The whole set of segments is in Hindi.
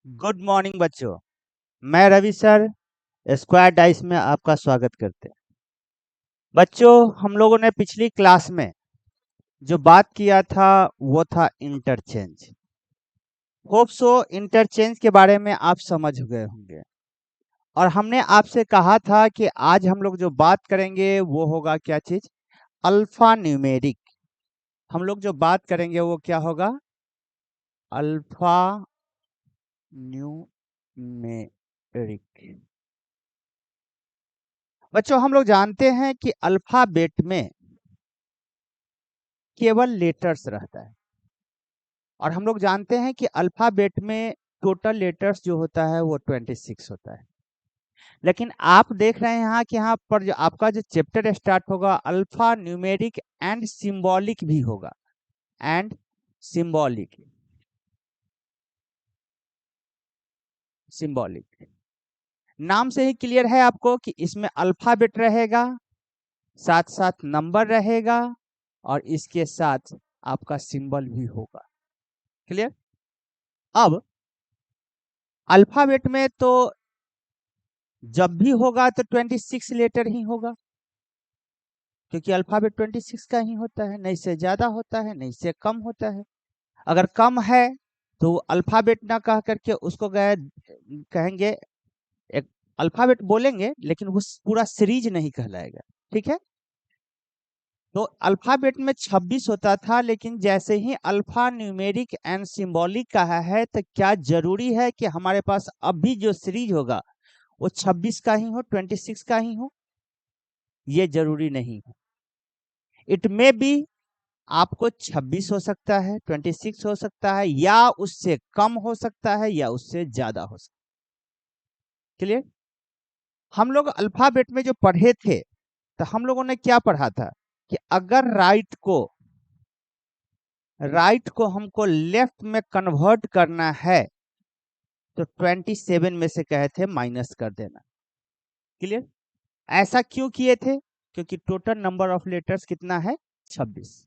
गुड मॉर्निंग बच्चों। मैं रवि सर स्क्वायर डाइस में आपका स्वागत करते हैं। बच्चों, हम लोगों ने पिछली क्लास में जो बात किया था वो था इंटरचेंज। होप सो इंटरचेंज के बारे में आप समझ गए होंगे। और हमने आपसे कहा था कि आज हम लोग जो बात करेंगे वो होगा क्या चीज? Alpha numeric. हम लोग जो बात करेंगे वो क्या होगा? Alpha numeric. बच्चों, हम लोग जानते हैं कि अल्फाबेट में केवल लेटर्स रहता है। और हम लोग जानते हैं कि अल्फाबेट में टोटल लेटर्स जो होता है वो 26 होता है। लेकिन आप देख रहे हैं यहाँ कि यहाँ पर जो आपका जो चैप्टर स्टार्ट होगा अल्फा न्यूमेरिक एंड सिंबॉलिक भी होगा। And symbolic. सिंबॉलिक नाम से ही क्लियर है आपको कि इसमें अल्फाबेट रहेगा, साथ साथ नंबर रहेगा, और इसके साथ आपका सिंबल भी होगा। क्लियर? अब अल्फाबेट में तो जब भी होगा तो 26 लेटर ही होगा, क्योंकि अल्फाबेट 26 का ही होता है, नहीं से ज्यादा होता है नहीं से कम होता है। अगर कम है तो अल्फाबेट ना कह करके उसको गए कहेंगे, एक अल्फाबेट बोलेंगे लेकिन वो पूरा सीरीज नहीं कहलाएगा। ठीक है? तो अल्फाबेट में 26 होता था, लेकिन जैसे ही अल्फा न्यूमेरिक एंड सिंबॉलिक कहा है तो क्या जरूरी है कि हमारे पास अब भी जो सीरीज होगा वो 26 का ही हो, 26 का ही हो? ये जरूरी नहीं है। इट मे बी आपको 26 हो सकता है, 26 हो सकता है, या उससे कम हो सकता है, या उससे ज्यादा हो सकता है। क्लियर? हम लोग अल्फाबेट में जो पढ़े थे तो हम लोगों ने क्या पढ़ा था कि अगर राइट को हमको लेफ्ट में कन्वर्ट करना है तो 27 में से कहे थे माइनस कर देना। क्लियर? ऐसा क्यों किए थे? क्योंकि टोटल नंबर ऑफ लेटर्स कितना है? 26।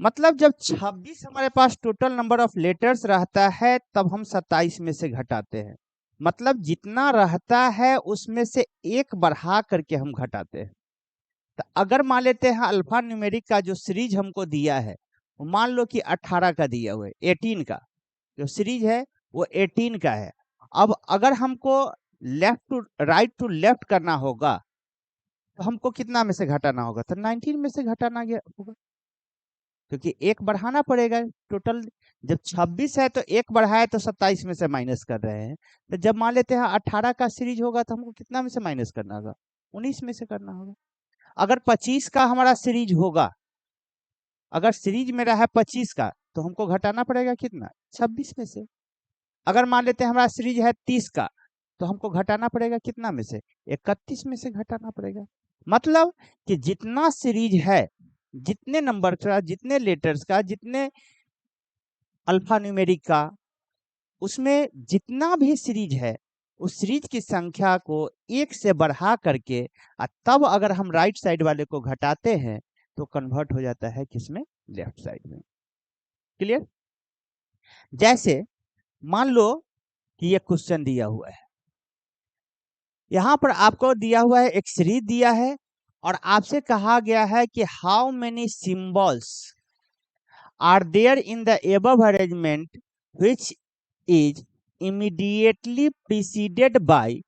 मतलब जब 26 हमारे पास टोटल नंबर ऑफ लेटर्स रहता है तब हम 27 में से घटाते हैं। मतलब जितना रहता है उसमें से एक बढ़ा करके हम घटाते हैं। तो अगर मान लेते हैं अल्फा न्यूमेरिक का जो सीरीज हमको दिया है वो मान लो कि 18 का दिया हुआ है, 18 का जो सीरीज है वो 18 का है। अब अगर हमको राइट टू लेफ्ट करना होगा तो हमको कितना में से घटाना होगा? तो 19 में से घटाना होगा, क्योंकि एक बढ़ाना पड़ेगा। टोटल जब 26 है तो एक बढ़ाए तो 27 में से माइनस कर रहे हैं। तो जब मान लेते हैं 18 का सीरीज होगा तो हमको कितना में से माइनस करना होगा? 19 में से करना होगा। अगर 25 का हमारा सीरीज होगा, अगर सीरीज में रहा है 25 का, तो हमको घटाना पड़ेगा कितना? 26 में से। अगर मान लेते हैं हमारा सीरीज है 30 का, तो हमको घटाना पड़ेगा कितना में से? 31 में से घटाना पड़ेगा। मतलब कि जितना सीरीज है, जितने नंबर का, जितने लेटर्स का, जितने अल्फा न्यूमेरिक का, उसमें जितना भी सीरीज है उस सीरीज की संख्या को एक से बढ़ा करके तब अगर हम राइट साइड वाले को घटाते हैं तो कन्वर्ट हो जाता है किसमें? लेफ्ट साइड में। क्लियर? जैसे मान लो कि ये क्वेश्चन दिया हुआ है, यहाँ पर आपको दिया हुआ है, एक सीरीज दिया है और आपसे कहा गया है कि how many symbols are there in the above arrangement which is immediately preceded by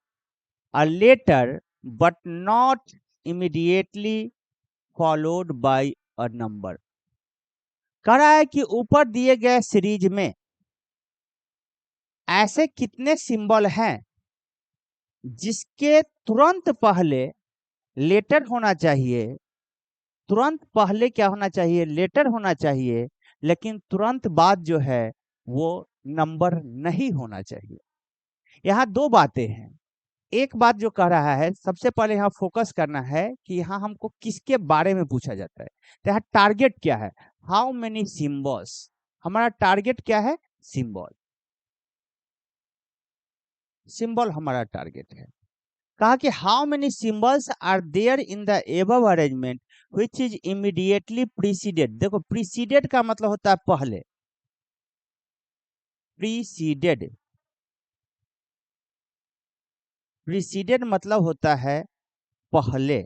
a letter but not immediately followed by a number। कह रहा है कि ऊपर दिए गए सीरीज में ऐसे कितने सिंबल हैं जिसके तुरंत पहले लेटर होना चाहिए, तुरंत पहले क्या होना चाहिए? लेटर होना चाहिए, लेकिन तुरंत बाद जो है वो नंबर नहीं होना चाहिए। यहाँ दो बातें हैं। एक बात जो कह रहा है, सबसे पहले यहाँ फोकस करना है कि यहाँ हमको किसके बारे में पूछा जाता है। तो यहाँ टारगेट क्या है? How many symbols. हमारा टारगेट क्या है? सिंबल। सिंबल हमारा टारगेट है। कहा कि how many symbols are there in the above arrangement which is immediately preceded. देखो, प्रीसीडेड का मतलब होता है पहले। प्रीसीडेड, प्रीसीडेड मतलब होता है पहले,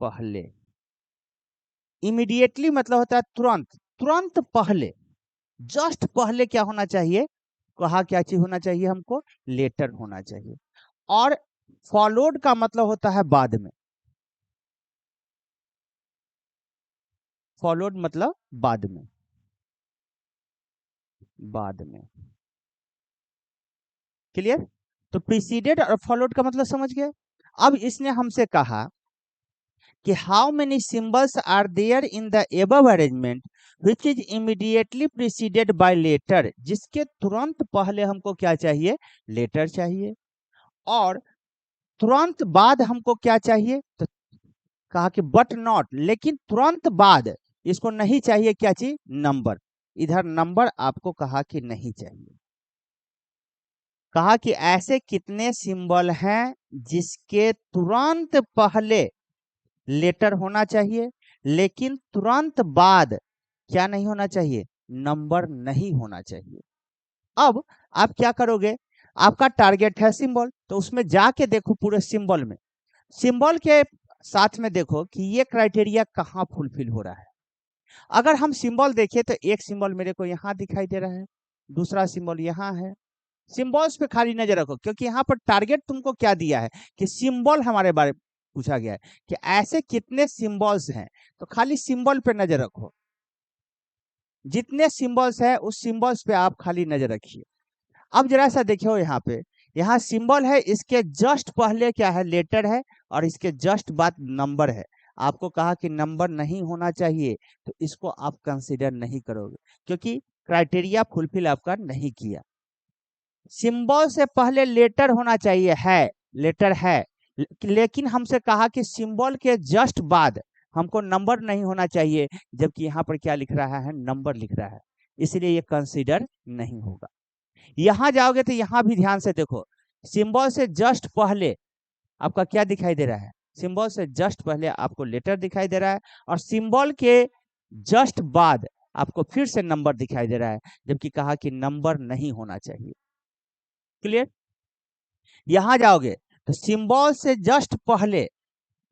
पहले। इमीडिएटली मतलब होता है तुरंत, तुरंत पहले, जस्ट पहले क्या होना चाहिए, कहा क्या चीज होना चाहिए हमको, लेटर होना चाहिए। और फॉलोड का मतलब होता है बाद में, फॉलोड मतलब बाद में, बाद में। क्लियर? तो प्रीसीडेड और फॉलोड का मतलब समझ गए। अब इसने हमसे कहा कि how many symbols are there in the above arrangement which is immediately preceded by letter, जिसके तुरंत पहले हमको क्या चाहिए, लेटर चाहिए। और तुरंत बाद हमको क्या चाहिए, तो कहा कि बट नॉट, लेकिन तुरंत बाद इसको नहीं चाहिए क्या चीज, नंबर। इधर नंबर आपको कहा कि नहीं चाहिए। कहा कि ऐसे कितने सिंबल हैं जिसके तुरंत पहले लेटर होना चाहिए, लेकिन तुरंत बाद क्या नहीं होना चाहिए, नंबर नहीं होना चाहिए। अब आप क्या करोगे, आपका टारगेट है सिंबल, तो उसमें जाके देखो पूरे सिंबल में, सिंबल के साथ में देखो कि ये क्राइटेरिया कहाँ फुलफिल हो रहा है। अगर हम सिंबल देखें तो एक सिंबल मेरे को यहाँ दिखाई दे रहा है, दूसरा सिंबल यहाँ है। सिंबल्स पे खाली नजर रखो, क्योंकि यहाँ पर टारगेट तुमको क्या दिया है कि सिंबल हमारे बारे में पूछा गया है कि ऐसे कितने सिंबल्स हैं, तो खाली सिंबल पे नजर रखो। जितने सिंबल्स है उस सिंबल्स पे आप खाली नजर रखिए। अब जरा सा देखियो यहाँ पे, यहाँ सिंबल है, इसके जस्ट पहले क्या है, लेटर है, और इसके जस्ट बाद नंबर है। आपको कहा कि नंबर नहीं होना चाहिए, तो इसको आप कंसीडर नहीं करोगे, क्योंकि क्राइटेरिया फुलफिल आपका नहीं किया। सिंबल से पहले लेटर होना चाहिए, है, लेटर है, लेकिन हमसे कहा कि सिंबल के जस्ट बाद हमको नंबर नहीं होना चाहिए, जबकि यहाँ पर क्या लिख रहा है, नंबर लिख रहा है, इसलिए ये कंसीडर नहीं होगा। यहाँ जाओगे तो यहाँ भी ध्यान से देखो, सिंबल से जस्ट पहले आपका क्या दिखाई दे रहा है, सिंबल से जस्ट पहले आपको लेटर दिखाई दे रहा है, और सिंबल के जस्ट बाद आपको फिर से नंबर दिखाई दे रहा है, जबकि कहा कि नंबर नहीं होना चाहिए। क्लियर? यहां जाओगे तो सिंबल से जस्ट पहले,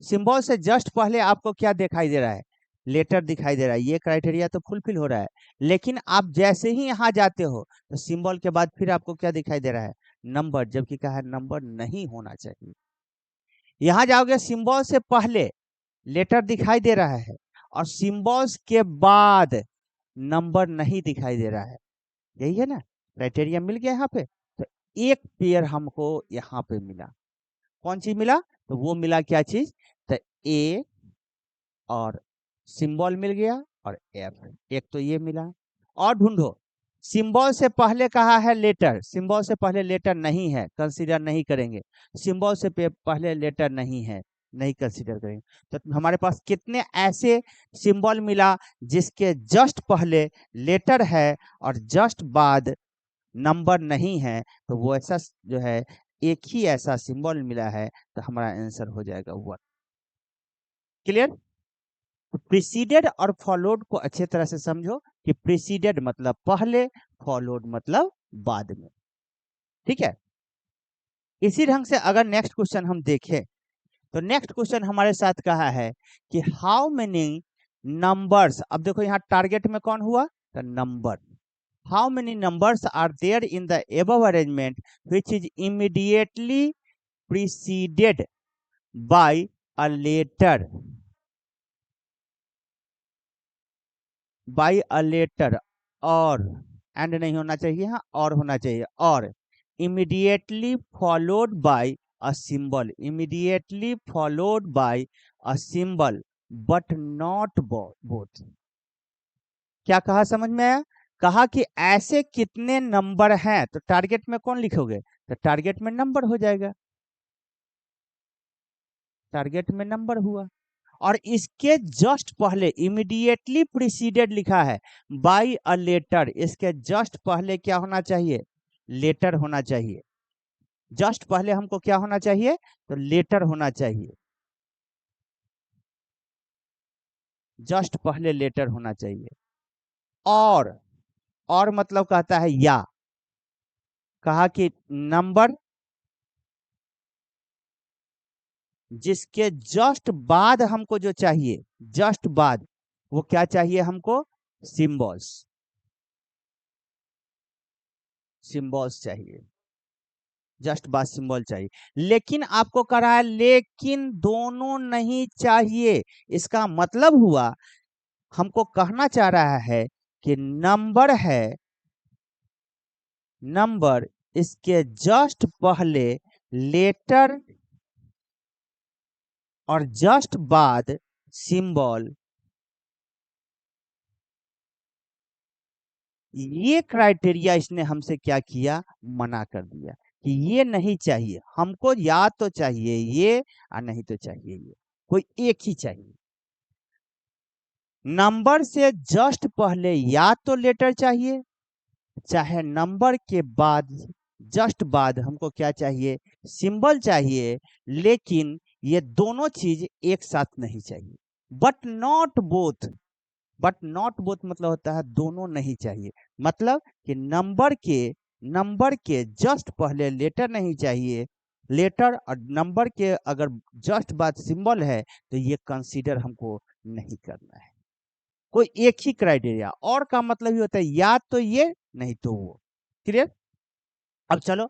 सिंबल से जस्ट पहले आपको क्या दिखाई दे रहा है, लेटर दिखाई दे रहा है, ये क्राइटेरिया तो फुलफिल हो रहा है। लेकिन आप जैसे ही यहाँ जाते हो तो सिंबल के बाद फिर आपको क्या दिखाई दे रहा है, नंबर, जबकि कहा है नंबर नहीं होना चाहिए। यहाँ जाओगे सिंबल से पहले लेटर दिखाई दे रहा है, और सिंबल्स के बाद नंबर नहीं दिखाई दे रहा है, यही है ना, क्राइटेरिया मिल गया यहाँ पे। तो एक पेयर हमको यहाँ पे मिला, कौन सी मिला, तो वो मिला क्या चीज, तो ए और सिंबल मिल गया, और एफ, एक तो ये मिला। और ढूंढो, सिंबल से पहले कहा है लेटर, सिंबल से पहले लेटर नहीं है, कंसीडर नहीं करेंगे। सिंबल से पहले लेटर नहीं है, नहीं कंसीडर करेंगे। तो हमारे पास कितने ऐसे सिंबल मिला जिसके जस्ट पहले लेटर है और जस्ट बाद नंबर नहीं है, तो वो ऐसा जो है, एक ही ऐसा सिंबल मिला है, तो हमारा आंसर हो जाएगा 1। क्लियर? प्रीसीडेड और फॉलोड को अच्छे तरह से समझो कि प्रीसीडेड मतलब पहले, फॉलोड मतलब बाद में। ठीक है? इसी ढंग से अगर नेक्स्ट क्वेश्चन हम देखें, तो नेक्स्ट क्वेश्चन हमारे साथ कहा है कि हाउ मेनी नंबर्स, अब देखो यहाँ टारगेट में कौन हुआ, तो number. How many numbers are there in the above arrangement which is immediately preceded by a letter, by a letter, और एंड नहीं होना चाहिए, हाँ, और होना चाहिए, और immediately followed by a symbol, immediately followed by a symbol but not both। क्या कहा, समझ में आया? कहा कि ऐसे कितने नंबर हैं, तो टारगेट में कौन लिखोगे, तो टारगेट में नंबर हो जाएगा, टारगेट में नंबर हुआ। और इसके जस्ट पहले इमीडिएटली प्रीसीडेड लिखा है बाय अ लेटर, इसके जस्ट पहले क्या होना चाहिए, लेटर होना चाहिए। जस्ट पहले हमको क्या होना चाहिए, तो लेटर होना चाहिए, जस्ट पहले लेटर होना चाहिए। और और मतलब कहता है या, कहा कि नंबर जिसके जस्ट बाद हमको जो चाहिए, जस्ट बाद वो क्या चाहिए हमको, सिंबल्स, सिंबल्स चाहिए, जस्ट बाद सिंबल चाहिए। लेकिन आपको कह रहा है लेकिन दोनों नहीं चाहिए, इसका मतलब हुआ हमको कहना चाह रहा है कि नंबर है, नंबर इसके जस्ट पहले लेटर और जस्ट बाद सिंबल, ये क्राइटेरिया इसने हमसे क्या किया, मना कर दिया कि ये नहीं चाहिए हमको, या तो चाहिए ये और नहीं तो चाहिए ये, कोई एक ही चाहिए। नंबर से जस्ट पहले या तो लेटर चाहिए, चाहे नंबर के बाद जस्ट बाद हमको क्या चाहिए, सिंबल चाहिए, लेकिन ये दोनों चीज एक साथ नहीं चाहिए। But not both, but not both मतलब होता है दोनों नहीं चाहिए, मतलब कि नंबर के जस्ट पहले लेटर नहीं चाहिए, लेटर और नंबर के अगर जस्ट बाद सिंबल है तो ये कंसीडर हमको नहीं करना है। कोई एक ही क्राइटेरिया, और का मतलब ही होता है या तो ये नहीं तो वो। क्लियर? अब चलो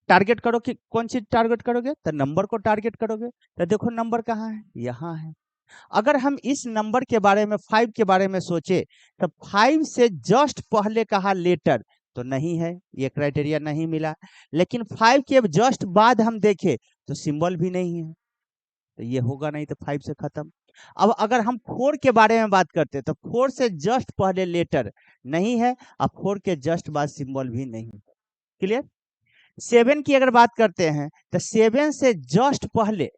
टारगेट करो कि कौन सी टारगेट करोगे, तो नंबर को टारगेट करोगे। तो देखो नंबर कहाँ है, यहाँ है। अगर हम इस नंबर के बारे में 5 के बारे में सोचे तो 5 से जस्ट पहले कहा लेटर तो नहीं है, ये क्राइटेरिया नहीं मिला। लेकिन 5 के जस्ट बाद हम देखे तो सिंबल भी नहीं है, तो ये होगा नहीं, तो 5 से खत्म। अब अगर हम 4 के बारे में बात करते तो 4 से जस्ट पहले लेटर नहीं है, अब 4 के जस्ट बाद सिंबल भी नहीं। क्लियर? 7 की अगर बात करते हैं तो 7 से जस्ट पहले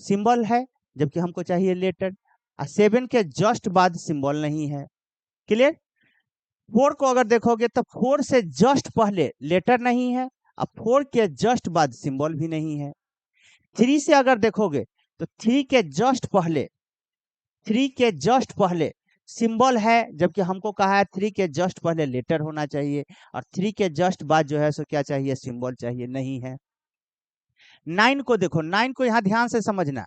सिंबल है, जबकि हमको चाहिए लेटर, और 7 के जस्ट बाद सिंबल नहीं है। क्लियर? 4 को अगर देखोगे तो 4 से जस्ट पहले लेटर नहीं है, अब 4 के जस्ट बाद सिंबल भी नहीं है। 3 से अगर देखोगे तो 3 के जस्ट पहले, 3 के जस्ट पहले सिंबल है, जबकि हमको कहा है 3 के जस्ट पहले लेटर होना चाहिए, और 3 के जस्ट बाद जो है सो क्या चाहिए, सिंबल चाहिए, नहीं है। 9 को देखो, 9 को यहाँ ध्यान से समझना।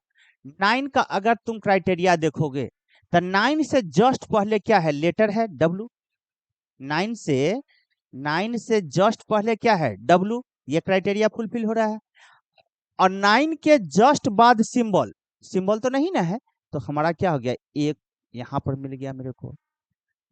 9 का अगर तुम क्राइटेरिया देखोगे तो 9 से जस्ट पहले क्या है, लेटर है डब्लू। 9 से 9 से जस्ट पहले क्या है, डब्लू, ये क्राइटेरिया फुलफिल हो रहा है। और 9 के जस्ट बाद सिंबल, सिंबल तो नहीं ना है, तो हमारा क्या हो गया, एक यहाँ पर मिल गया मेरे को।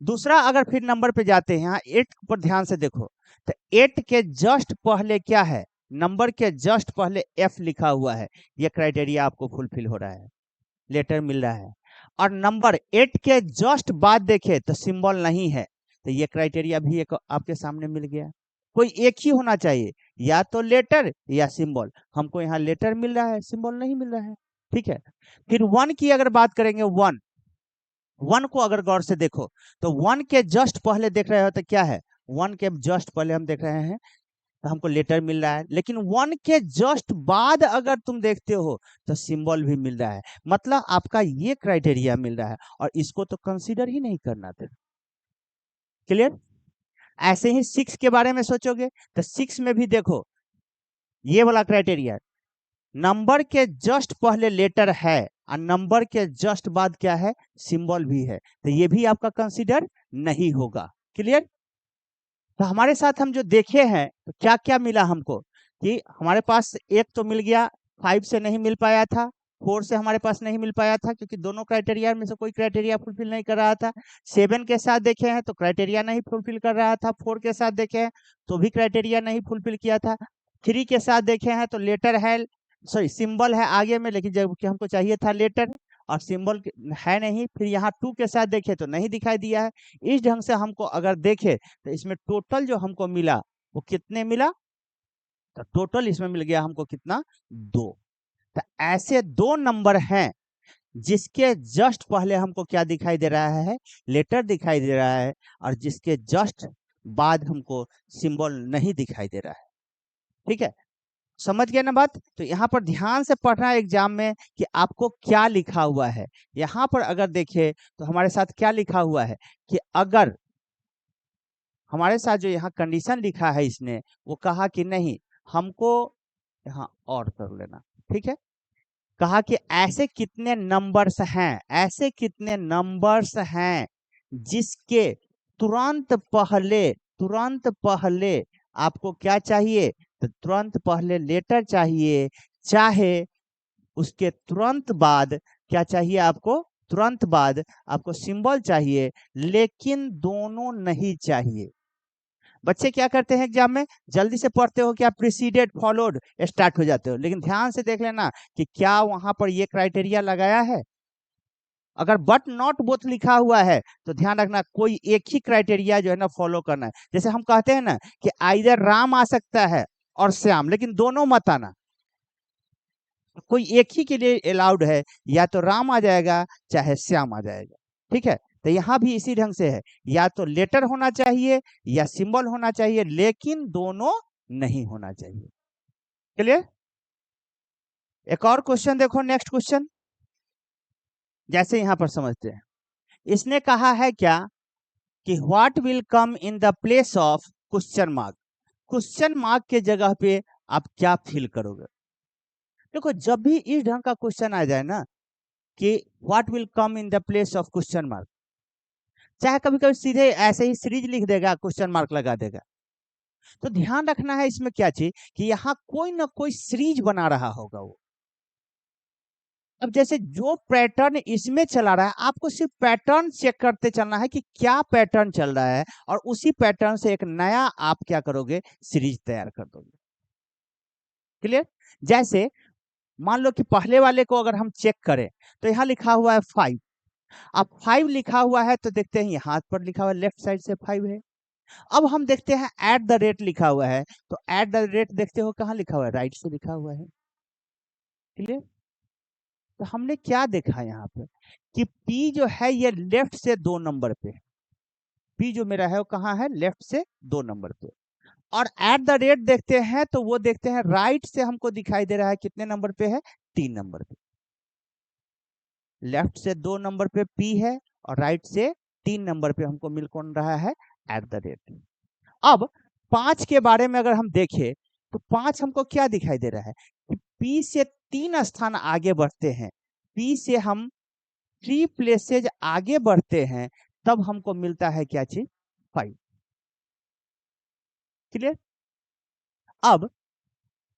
दूसरा अगर फिर नंबर पे जाते हैं, यहाँ 8 पर ध्यान से देखो, तो 8 के जस्ट पहले क्या है, नंबर के जस्ट पहले एफ लिखा हुआ है, ये क्राइटेरिया आपको फुलफिल हो रहा है, लेटर मिल रहा है। और नंबर 8 के जस्ट बाद देखे तो सिंबल नहीं है, तो ये क्राइटेरिया भी एक आपके सामने मिल गया। कोई एक ही होना चाहिए, या तो लेटर या सिंबल, हमको यहाँ लेटर मिल रहा है, सिंबल नहीं मिल रहा है। ठीक है, फिर 1 की अगर बात करेंगे, 1 को अगर गौर से देखो तो 1 के जस्ट पहले देख रहे हो तो क्या है, 1 के जस्ट पहले हम देख रहे हैं तो हमको लेटर मिल रहा है। लेकिन 1 के जस्ट बाद अगर तुम देखते हो तो सिंबल भी मिल रहा है, मतलब आपका ये क्राइटेरिया मिल रहा है, और इसको तो कंसीडर ही नहीं करना था। क्लियर? ऐसे ही 6 के बारे में सोचोगे तो 6 में भी देखो ये वाला क्राइटेरिया, नंबर के जस्ट पहले लेटर है और नंबर के जस्ट बाद क्या है, सिंबल भी है, तो ये भी आपका कंसीडर नहीं होगा। क्लियर? तो हमारे साथ हम जो देखे हैं तो क्या क्या मिला हमको, कि हमारे पास एक तो मिल गया, 5 से नहीं मिल पाया था, 4 से हमारे पास नहीं मिल पाया था क्योंकि दोनों क्राइटेरिया में से कोई क्राइटेरिया फुलफिल नहीं कर रहा था। 7 के साथ देखे हैं तो क्राइटेरिया नहीं फुलफिल कर रहा था। 4 के साथ देखे हैं तो भी क्राइटेरिया नहीं फुलफिल किया था। 3 के साथ देखे हैं तो लेटर है, सॉरी सिंबल है आगे में, लेकिन जबकि हमको चाहिए था लेटर, और सिंबल है नहीं। फिर यहाँ 2 के साथ देखे तो नहीं दिखाई दिया है। इस ढंग से हमको अगर देखे तो इसमें टोटल जो हमको मिला वो कितने मिला, तो टोटल इसमें मिल गया हमको कितना, 2। तो ऐसे 2 नंबर हैं जिसके जस्ट पहले हमको क्या दिखाई दे रहा है, लेटर दिखाई दे रहा है, और जिसके जस्ट बाद हमको सिंबल नहीं दिखाई दे रहा है। ठीक है, समझ गए ना बात? तो यहाँ पर ध्यान से पढ़ना एग्जाम में कि आपको क्या लिखा हुआ है। यहाँ पर अगर देखें तो हमारे साथ क्या लिखा हुआ है कि अगर हमारे साथ जो यहाँ कंडीशन लिखा है इसने, वो कहा कि नहीं, हमको यहाँ और कर लेना, ठीक है। कहा कि ऐसे कितने नंबर्स हैं, ऐसे कितने नंबर्स हैं जिसके तुरंत पहले आपको क्या चाहिए, तो तुरंत पहले लेटर चाहिए, चाहे उसके तुरंत बाद क्या चाहिए आपको, तुरंत बाद आपको सिंबल चाहिए, लेकिन दोनों नहीं चाहिए। बच्चे क्या करते हैं एग्जाम में, जल्दी से पढ़ते हो, क्या प्रीसीडेड फॉलोड स्टार्ट हो जाते हो, लेकिन ध्यान से देख लेना कि क्या वहां पर ये क्राइटेरिया लगाया है। अगर बट नॉट बोथ लिखा हुआ है तो ध्यान रखना कोई एक ही क्राइटेरिया जो है ना फॉलो करना है। जैसे हम कहते हैं ना कि आइदर राम आ सकता है और श्याम, लेकिन दोनों मत आना। कोई एक ही के लिए अलाउड है, या तो राम आ जाएगा चाहे श्याम आ जाएगा, ठीक है। तो यहाँ भी इसी ढंग से है, या तो लेटर होना चाहिए या सिंबल होना चाहिए, लेकिन दोनों नहीं होना चाहिए। क्लियर। एक और क्वेश्चन देखो, नेक्स्ट क्वेश्चन जैसे यहाँ पर समझते हैं। इसने कहा है क्या कि what will come in the place of question mark. Question mark के जगह पे आप क्या फील करोगे। देखो जब भी इस ढंग का क्वेश्चन आ जाए ना कि what will come in the place of question mark, चाहे कभी कभी सीधे ऐसे ही सीरीज लिख देगा, क्वेश्चन मार्क लगा देगा, तो ध्यान रखना है इसमें क्या चीज कि यहाँ कोई ना कोई सीरीज बना रहा होगा वो। अब जैसे जो पैटर्न इसमें चला रहा है, आपको सिर्फ पैटर्न चेक करते चलना है कि क्या पैटर्न चल रहा है, और उसी पैटर्न से एक नया आप क्या करोगे, सीरीज तैयार कर दोगे। क्लियर। जैसे मान लो कि पहले वाले को अगर हम चेक करें तो यहाँ लिखा हुआ है 5। अब 5 लिखा हुआ है तो देखते हैं यहाँ पर लिखा हुआ है लेफ्ट साइड से 5 है। अब हम देखते हैं एट द रेट लिखा हुआ है, तो एट द रेट देखते हो कहाँ लिखा हुआ है, राइट से लिखा हुआ है। क्लियर। तो हमने क्या देखा यहाँ पे कि P जो है ये लेफ्ट से 2 नंबर पे है। P जो मेरा है वो कहाँ है, लेफ्ट से 2 नंबर पे। और एट द रेट देखते हैं तो वो देखते हैं राइट से हमको दिखाई दे रहा है कितने नंबर पे है, 3 नंबर पे। लेफ्ट से 2 नंबर पे P है और राइट से 3 नंबर पे हमको मिल कौन रहा है, एट द रेट। अब 5 के बारे में अगर हम देखें तो 5 हमको क्या दिखाई दे रहा है कि P से 3 स्थान आगे बढ़ते हैं, P से हम 3 प्लेसेज आगे बढ़ते हैं, तब हमको मिलता है क्या चीज, 5। क्लियर। अब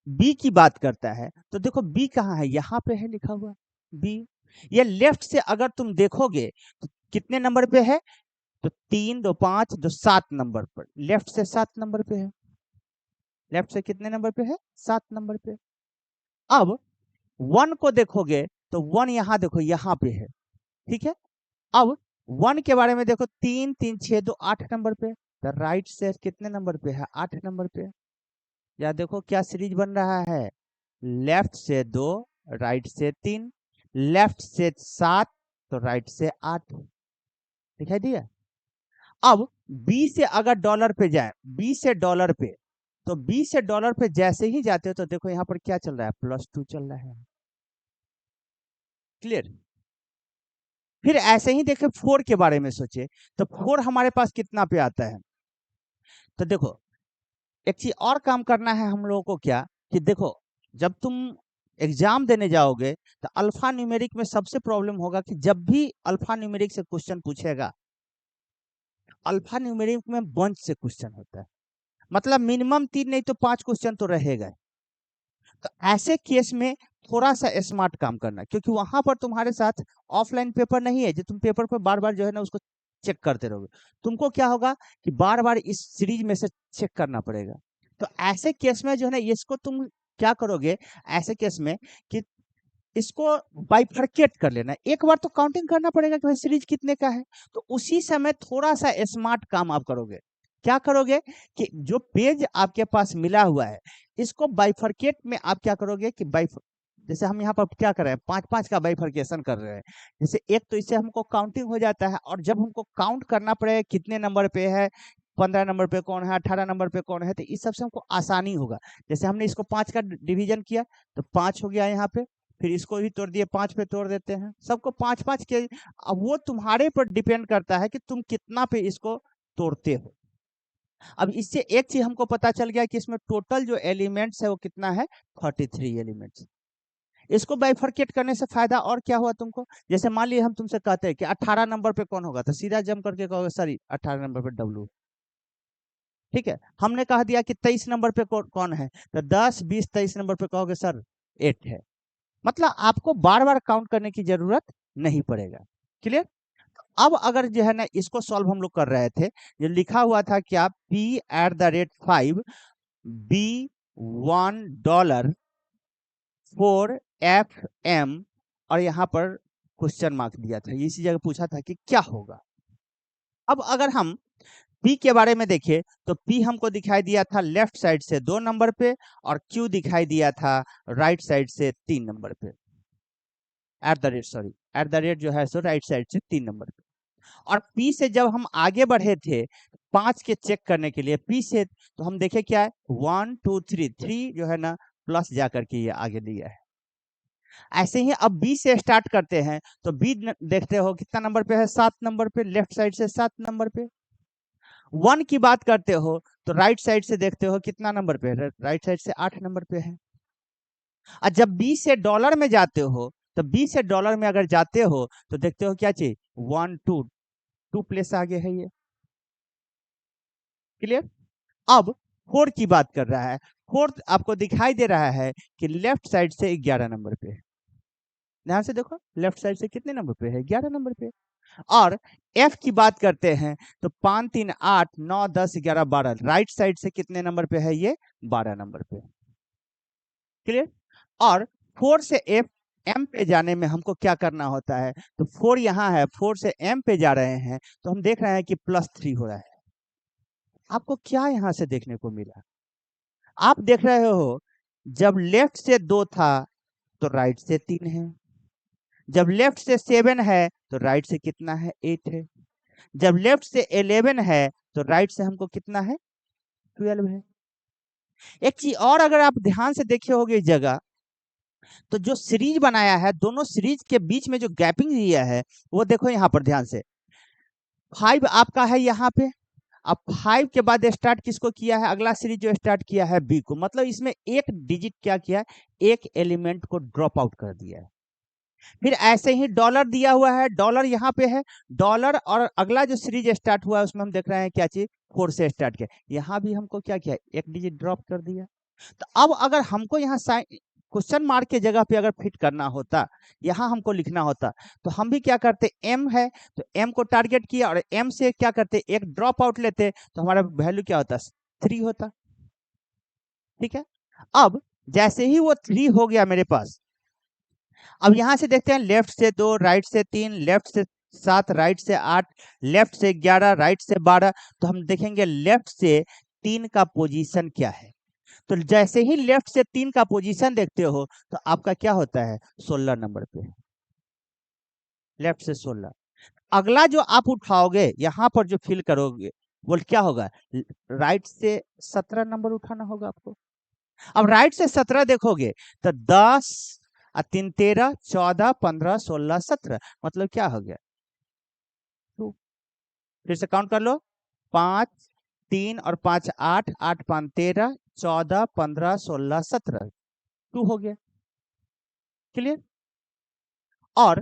B की बात करता है तो देखो B कहाँ है, यहाँ पे है लिखा हुआ B। ये लेफ्ट से अगर तुम देखोगे तो कितने नंबर पे है, तो 3 2 5 2 7 नंबर पर, लेफ्ट से 7 नंबर पे है। लेफ्ट से कितने नंबर पे है, 7 नंबर पे। अब 1 को देखोगे तो 1 यहाँ देखो यहाँ पे है, ठीक है। अब 1 के बारे में देखो, 3 3 6 2 8 नंबर पे, तो राइट से कितने नंबर पे है, 8 नंबर पे। या देखो क्या सीरीज बन रहा है, लेफ्ट से 2 राइट से 3, लेफ्ट से 7 तो राइट से 8। दिखाई दिया। अब बी से अगर डॉलर पे जाए, बी से डॉलर पे, तो बी से डॉलर पे जैसे ही जाते हो तो देखो यहाँ पर क्या चल रहा है, +2 चल रहा है। क्लियर। फिर ऐसे ही देखे 4 के बारे में सोचे, तो 4 हमारे पास कितना पे आता है, तो देखो एक चीज और काम करना है हम लोगों को, क्या कि देखो जब तुम एग्जाम देने जाओगे तो अल्फा न्यूमेरिक में सबसे प्रॉब्लम होगा कि जब भी अल्फा न्यूमेरिक से क्वेश्चन पूछेगा, अल्फा न्यूमेरिक में बंच से क्वेश्चन होता है, मतलब मिनिमम 3 नहीं तो 5 क्वेश्चन तो रहेगा। तो ऐसे केस में थोड़ा सा स्मार्ट काम करना, क्योंकि वहां पर तुम्हारे साथ ऑफलाइन पेपर नहीं है जो तुम पेपर पर बार बार जो है ना उसको चेक करते रहोगे। तुमको क्या होगा कि बार बार इस सीरीज में से चेक करना पड़ेगा। तो ऐसे केस में जो है ना इसको तुम क्या करोगे, ऐसे केस में कि इसको बाइफरकेट कर लेना, एक बार तो काउंटिंग करना पड़ेगा कि भाई सीरीज कितने का है। तो उसी समय थोड़ा सा स्मार्ट काम आप करोगे। क्या करोगे कि जो पेज आपके पास मिला हुआ है इसको बाइफरकेट में आप क्या करोगे कि जैसे हम यहाँ पर क्या कर रहे हैं, 5 5 का बाइफरकेशन कर रहे हैं। जैसे एक तो इससे हमको काउंटिंग हो जाता है, और जब हमको काउंट करना पड़ेगा कितने नंबर पे है, 15 नंबर पे कौन है, 18 नंबर पे कौन है, तो इस सबसे हमको आसानी होगा। जैसे हमने इसको 5 का डिवीजन किया तो 5 हो गया यहाँ पे, फिर इसको भी तोड़ दिए, 5 पे तोड़ देते हैं, सबको 5 5 के। अब वो तुम्हारे पर डिपेंड करता है कि तुम कितना पे इसको तोड़ते हो। अब इससे एक चीज हमको पता चल गया कि इसमें टोटल जो एलिमेंट्स है वो कितना है, 33 एलिमेंट्स। इसको बाइफरकेट करने से फायदा और क्या हुआ तुमको, जैसे मान लीजिए हम तुमसे कहते हैं कि 18 नंबर पे कौन होगा, तो सीधा जम करके कहोगे सर 18 नंबर पे डब्लू। ठीक है, हमने कह दिया कि 23 नंबर पे कौन है, तो 10 20 23 नंबर पे कहोगे सर 8 है। मतलब आपको बार बार काउंट करने की जरूरत नहीं पड़ेगा। क्लियर। अब अगर जो है ना इसको सॉल्व हम लोग कर रहे थे, जो लिखा हुआ था क्या, P@5 B1 $4 FM, और यहाँ पर क्वेश्चन मार्क दिया था, इसी जगह पूछा था कि क्या होगा। अब अगर हम P के बारे में देखें तो P हमको दिखाई दिया था लेफ्ट साइड से 2 नंबर पे, और Q दिखाई दिया था राइट साइड से 3 नंबर पे। एट द रेट जो है सो राइट साइड से 3 नंबर पे। और P से जब हम आगे बढ़े थे 5 के चेक करने के लिए P से, तो हम देखे क्या है, 1 2 3 3 जो है ना प्लस जाकर के ये आगे दिया है। ऐसे ही अब B से स्टार्ट करते हैं, तो B देखते हो कितना नंबर पे है, 7 नंबर पे, लेफ्ट साइड से 7 नंबर पे। 1 की बात करते हो तो राइट साइड से देखते हो कितना नंबर पे है, राइट साइड से 8 नंबर पे है। और जब B से डॉलर में जाते हो, तो B से डॉलर में अगर जाते हो तो देखते हो क्या चीज, 1 2 2 प्लेस आगे है ये। क्लियर। अब 4 की बात कर रहा है, 4 आपको दिखाई दे रहा है कि लेफ्ट साइड से 11 नंबर पे है। ध्यान से देखो लेफ्ट साइड से कितने नंबर पे है, 11 नंबर पे। और F की बात करते हैं तो 5 3 8 9 10 11 12, राइट साइड से कितने नंबर पे है ये, 12 नंबर पे। क्लियर। और 4 से F M पे जाने में हमको क्या करना होता है, तो 4 यहाँ है, 4 से M पे जा रहे हैं तो हम देख रहे हैं कि +3 हो रहा है। आपको क्या यहाँ से देखने को मिला, आप देख रहे हो जब लेफ्ट से 2 था तो राइट से 3 है, जब लेफ्ट से 7 है तो राइट से कितना है, 8 है, जब लेफ्ट से 11 है तो राइट से हमको कितना है, 12 है। एक चीज और अगर आप ध्यान से देखे होगे इस जगह, तो जो सीरीज बनाया है दोनों सीरीज के बीच में जो गैपिंग दिया है वो देखो यहाँ पर ध्यान से, 5 आपका है यहाँ पे। अब 5 के बाद स्टार्ट किसको किया है, अगला सीरीज जो स्टार्ट किया है बी को, मतलब इसमें एक डिजिट क्या किया है, एक एलिमेंट को ड्रॉप आउट कर दिया है। फिर ऐसे ही डॉलर दिया हुआ है, डॉलर यहाँ पे है, डॉलर और अगला जो सीरीज स्टार्ट हुआ है उसमें हम देख रहे हैं क्या चीज, 4 से स्टार्ट किया, यहाँ भी हमको क्या किया, एक डिजिट ड्रॉप कर दिया। तो अब अगर हमको यहाँ क्वेश्चन मार्क के जगह पे अगर फिट करना होता, यहाँ हमको लिखना होता, तो हम भी क्या करते, एम है तो एम को टारगेट किया और एम से क्या करते, एक ड्रॉप आउट लेते, तो हमारा वैल्यू क्या होता, 3 होता। ठीक है। अब जैसे ही वो 3 हो गया मेरे पास, अब यहां से देखते हैं लेफ्ट से 2 राइट से 3 लेफ्ट से 7 राइट से 8 लेफ्ट से 11 राइट से 12, तो हम देखेंगे लेफ्ट से 3 का पोजीशन क्या है। तो जैसे ही लेफ्ट से 3 का पोजीशन देखते हो तो आपका क्या होता है, 16 नंबर पे, लेफ्ट से 16। अगला जो आप उठाओगे यहाँ पर जो फिल करोगे वो क्या होगा, राइट से 17 नंबर उठाना होगा आपको। अब राइट से 17 देखोगे तो 10 और 3 13 14 15 16 17, मतलब क्या हो गया, 2। फिर से काउंट कर लो, 5 3 और 5 8 8 5 13 14 15 16 17, 2 हो गया। क्लियर। और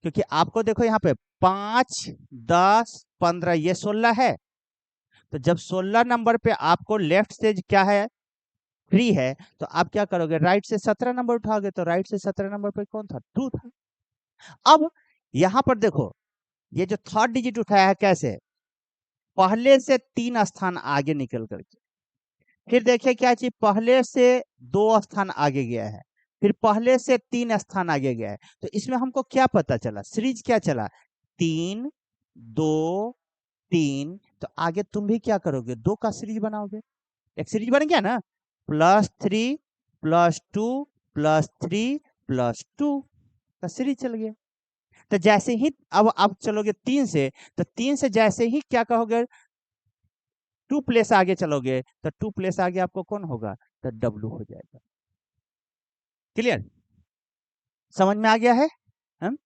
क्योंकि आपको देखो यहाँ पे 5 10 15 ये 16 है, तो जब 16 नंबर पे आपको लेफ्ट से क्या है, फ्री है, तो आप क्या करोगे, राइट से 17 नंबर उठाओगे, तो राइट से 17 नंबर पे कौन था, 2 था। अब यहां पर देखो ये जो थर्ड डिजिट उठाया है कैसे, पहले से 3 स्थान आगे निकल करके, फिर देखिए क्या चीज, पहले से 2 स्थान आगे गया है, फिर पहले से 3 स्थान आगे गया है। तो इसमें हमको क्या पता चला, सीरीज क्या चला, 3 2 3, तो आगे तुम भी क्या करोगे, 2 का सीरीज बनाओगे, एक सीरीज बन गया ना, +3 +2 +3 +2 का सीरीज चल गया। तो जैसे ही अब आप चलोगे 3 से, तो 3 से जैसे ही क्या कहोगे, 2 प्लेस आगे चलोगे, तो 2 प्लेस आगे आपको कौन होगा, तो डब्लू हो जाएगा। क्लियर, समझ में आ गया है हम।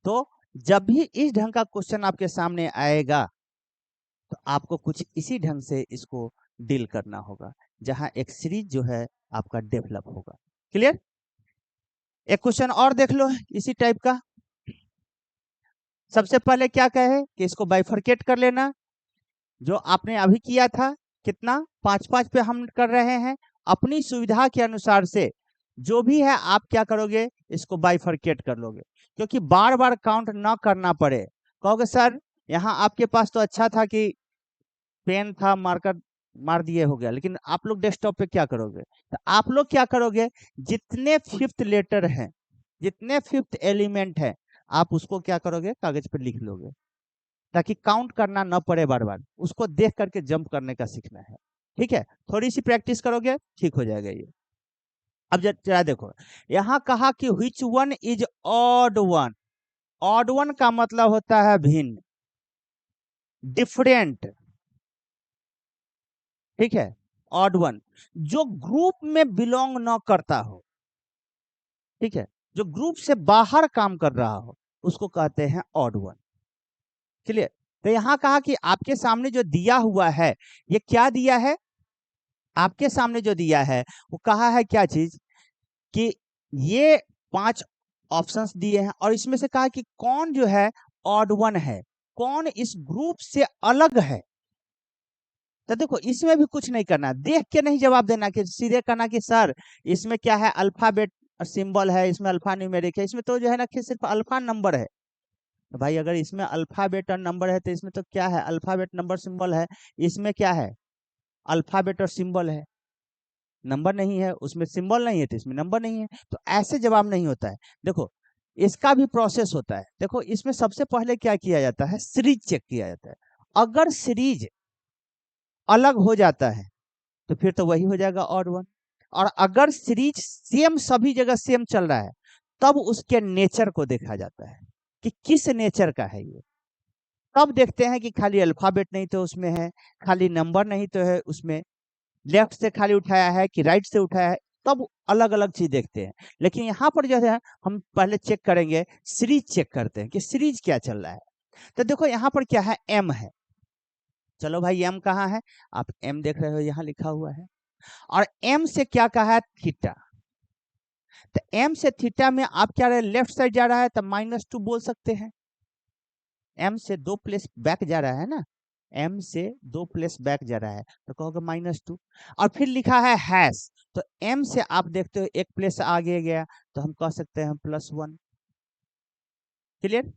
तो जब भी इस ढंग का क्वेश्चन आपके सामने आएगा तो आपको कुछ इसी ढंग से इसको डील करना होगा, जहां एक सीरीज जो है आपका डेवलप होगा। क्लियर? एक क्वेश्चन और देख लो इसी टाइप का। सबसे पहले क्या कहे कि इसको बाइफरकेट कर लेना, जो आपने अभी किया था। कितना? 5-5 पे हम कर रहे हैं। अपनी सुविधा के अनुसार से जो भी है आप क्या करोगे, इसको बाइफरकेट कर लोगे, क्योंकि बार बार काउंट ना करना पड़े। कहोगे सर यहाँ आपके पास तो अच्छा था कि पेन था, मार्कर मार दिए हो गया, लेकिन आप लोग डेस्कटॉप पे क्या करोगे? तो आप लोग क्या करोगे, जितने फिफ्थ लेटर हैं, जितने फिफ्थ एलिमेंट है, आप उसको क्या करोगे, कागज पे लिख लोगे, ताकि काउंट करना न पड़े बार बार, उसको देख करके जंप करने का सीखना है। ठीक है, थोड़ी सी प्रैक्टिस करोगे ठीक हो जाएगा ये। अब जरा देखो, यहाँ कहा कि which one is odd one। Odd one का मतलब होता है भिन्न, डिफरेंट। ठीक है, ऑड वन जो ग्रुप में बिलोंग न करता हो, ठीक है, जो ग्रुप से बाहर काम कर रहा हो, उसको कहते हैं ऑड वन। क्लियर? तो यहाँ कहा कि आपके सामने जो दिया हुआ है, ये क्या दिया है, आपके सामने जो दिया है वो कहा है क्या चीज, कि ये 5 ऑप्शंस दिए हैं और इसमें से कहा कि कौन जो है ऑड वन है, कौन इस ग्रुप से अलग है। तो देखो इसमें भी कुछ नहीं करना, देख के नहीं जवाब देना, कि सीधे कहना कि सर इसमें क्या है, अल्फाबेट सिंबल है, इसमें अल्फा न्यूमेरिक है, इसमें तो जो है ना कि सिर्फ अल्फा नंबर है। तो भाई अगर इसमें अल्फाबेट और नंबर है तो इसमें तो क्या है, अल्फाबेट नंबर सिंबल है। इसमें क्या है, अल्फाबेट और सिंबल है, नंबर नहीं है, उसमें सिंबल नहीं है तो इसमें नंबर नहीं है। तो ऐसे जवाब नहीं होता है। देखो इसका भी प्रोसेस होता है। देखो इसमें सबसे पहले क्या किया जाता है, सीरीज चेक किया जाता है। अगर सीरीज अलग हो जाता है तो फिर तो वही हो जाएगा ऑड वन। और अगर सीरीज सेम, सभी जगह सेम चल रहा है, तब उसके नेचर को देखा जाता है कि किस नेचर का है ये। तब देखते हैं कि खाली अल्फाबेट नहीं तो उसमें है, खाली नंबर नहीं तो है उसमें, लेफ्ट से खाली उठाया है कि राइट से उठाया है, तब अलग अलग चीज देखते हैं। लेकिन यहाँ पर जो है हम पहले चेक करेंगे, सीरीज चेक करते हैं कि सीरीज क्या चल रहा है। तो देखो यहाँ पर क्या है, एम है। चलो भाई एम कहाँ है, आप एम देख रहे हो यहाँ लिखा हुआ है। और एम से क्या कहा है, थीटा। तो एम से थीटा में आप क्या रहे, लेफ्ट साइड जा रहा है तो -2 बोल सकते हैं। एम से 2 प्लेस बैक जा रहा है ना, एम से 2 प्लेस बैक जा रहा है तो कहोगे -2। और फिर लिखा है हैश, तो एम से आप देखते हो एक प्लेस आगे गया तो हम कह सकते हैं +1। क्लियर?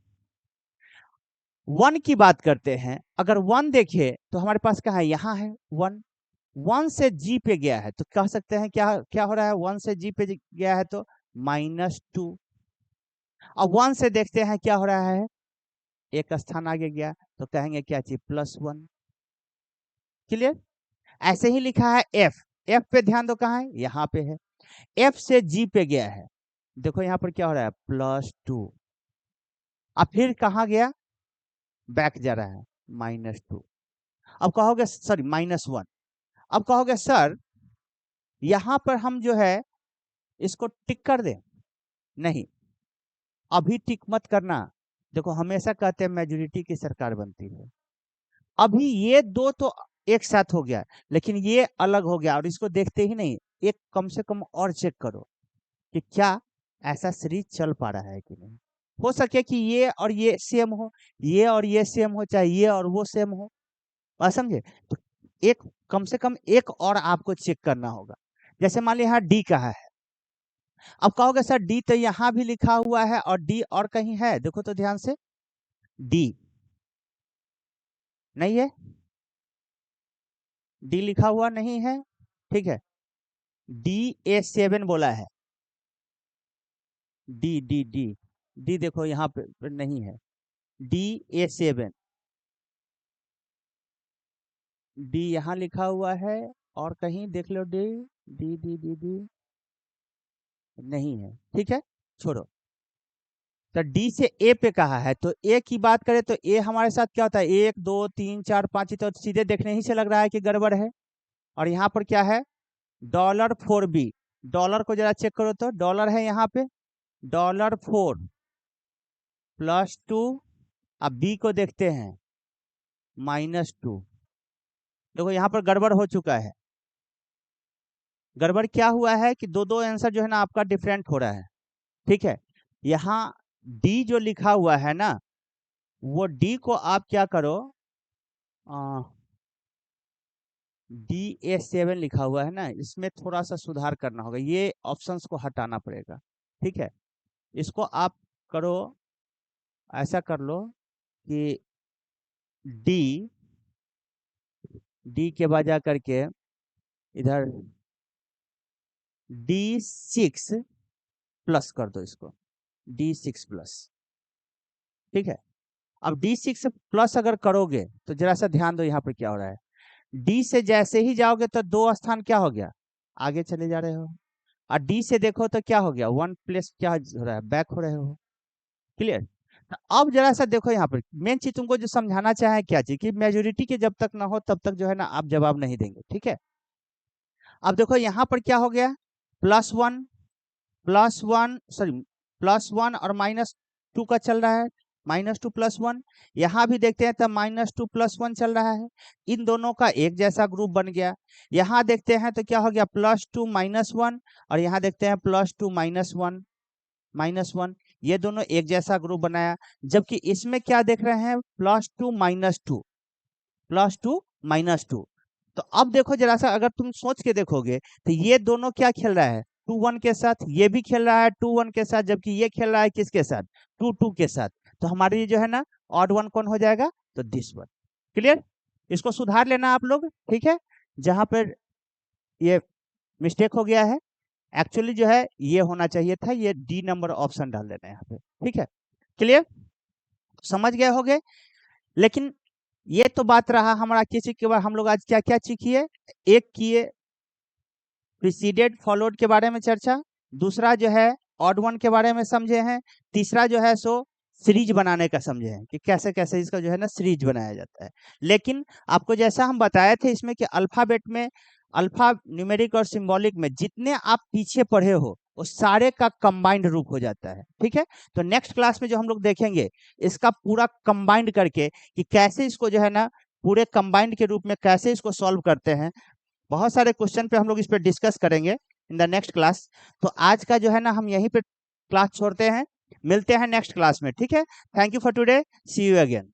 1 की बात करते हैं, अगर 1 देखे तो हमारे पास क्या है, यहाँ है 1। 1 से जी पे गया है तो कह सकते हैं क्या क्या हो रहा है, 1 से जी पे गया है तो -2। अब 1 से देखते हैं क्या हो रहा है, एक स्थान आगे गया तो कहेंगे क्या चीज, +1। क्लियर? ऐसे ही लिखा है एफ, एफ पे ध्यान दो कहाँ है, यहाँ पे है। एफ से जी पे गया है, देखो यहाँ पर क्या हो रहा है, +2। अब फिर कहाँ गया, बैक जा रहा है, -2। अब कहोगे सॉरी -1। अब कहोगे सर यहाँ पर हम जो है इसको टिक कर दें, नहीं अभी टिक मत करना। देखो हमेशा कहते हैं मेजोरिटी की सरकार बनती है। अभी ये दो तो एक साथ हो गया, लेकिन ये अलग हो गया और इसको देखते ही नहीं, एक कम से कम और चेक करो कि क्या ऐसा सीरीज चल पा रहा है कि नहीं। हो सके कि ये और ये सेम हो, ये और ये सेम हो, चाहे ये और वो सेम हो, बात समझे। तो एक कम से कम एक और आपको चेक करना होगा। जैसे मान लीजिए यहाँ डी कहा है, अब कहोगे सर डी तो यहाँ भी लिखा हुआ है और डी और कहीं है, देखो तो ध्यान से, डी नहीं है, डी लिखा हुआ नहीं है। ठीक है, DA7 बोला है, डी डी डी डी देखो यहाँ पे नहीं है, DA7, डी यहाँ लिखा हुआ है और कहीं देख लो, D D D D D नहीं है। ठीक है, छोड़ो। तो डी से ए पे कहा है, तो ए की बात करें तो ए हमारे साथ क्या होता है, 1 2 3 4 5, तो सीधे देखने ही से लग रहा है कि गड़बड़ है। और यहाँ पर क्या है, $4B, डॉलर को जरा चेक करो तो डॉलर है यहाँ पे, $4 +2। अब बी को देखते हैं, -2। देखो यहाँ पर गड़बड़ हो चुका है। गड़बड़ क्या हुआ है कि दो दो आंसर जो है ना आपका डिफरेंट हो रहा है। ठीक है, यहाँ डी जो लिखा हुआ है ना, वो डी को आप क्या करो, DA7 लिखा हुआ है ना, इसमें थोड़ा सा सुधार करना होगा, ये ऑप्शंस को हटाना पड़ेगा। ठीक है, इसको आप करो, ऐसा कर लो कि डी के बाद जा करके इधर D6 प्लस कर दो इसको, D6 प्लस। ठीक है, अब D6 प्लस अगर करोगे तो जरा सा ध्यान दो यहाँ पर क्या हो रहा है। डी से जैसे ही जाओगे तो 2 स्थान क्या हो गया, आगे चले जा रहे हो, और डी से देखो तो क्या हो गया, 1 प्लस क्या हो रहा है, बैक हो रहे हो। क्लियर। तो अब जरा सा देखो यहाँ पर मेन चीज तुमको जो समझाना चाहे क्या चीज, कि मेजोरिटी के जब तक ना हो तब तक जो है ना आप जवाब नहीं देंगे। ठीक है, अब देखो यहाँ पर क्या हो गया, +1 सॉरी +1 और -2 का चल रहा है, -2 +1। यहाँ भी देखते हैं तो -2 +1 चल रहा है, इन दोनों का एक जैसा ग्रुप बन गया। यहाँ देखते हैं तो क्या हो गया, +2 -1, और यहाँ देखते हैं +2 -1, ये दोनों एक जैसा ग्रुप बनाया। जबकि इसमें क्या देख रहे हैं, +2 -2। तो अब देखो जरा सा, अगर तुम सोच के देखोगे तो ये दोनों क्या खेल रहा है, 2 1 के साथ, ये भी खेल रहा है 2 1 के साथ, जबकि ये खेल रहा है किसके साथ, 2 2 के साथ। तो हमारी जो है ना ऑड वन कौन हो जाएगा, तो दिस वन। क्लियर, इसको सुधार लेना आप लोग। ठीक है, जहां पर ये मिस्टेक हो गया है, एक्चुअली जो है ये होना चाहिए था, ये डी नंबर ऑप्शन डाल देना है यहाँ पे। ठीक है, क्लियर, समझ गए होगे। लेकिन ये तो बात रहा हमारा किसी के बाद हम लोग आज क्या क्या सीखिए, एक किए प्रीसीडेड फॉलोड के बारे में चर्चा, दूसरा जो है ऑड वन के बारे में समझे हैं, तीसरा जो है सो सीरीज बनाने का समझे हैं कि कैसे कैसे इसका जो है ना सीरीज बनाया जाता है। लेकिन आपको जैसा हम बताए थे इसमें कि अल्फाबेट में, अल्फा न्यूमेरिक और सिंबॉलिक में जितने आप पीछे पढ़े हो वो सारे का कंबाइंड रूप हो जाता है। ठीक है, तो नेक्स्ट क्लास में जो हम लोग देखेंगे इसका पूरा कंबाइंड करके कि कैसे इसको जो है ना पूरे कंबाइंड के रूप में कैसे इसको सॉल्व करते हैं। बहुत सारे क्वेश्चन पे हम लोग इस पर डिस्कस करेंगे इन द नेक्स्ट क्लास। तो आज का जो है ना हम यहीं पे क्लास छोड़ते हैं, मिलते हैं नेक्स्ट क्लास में। ठीक है, thank you for today, see you again.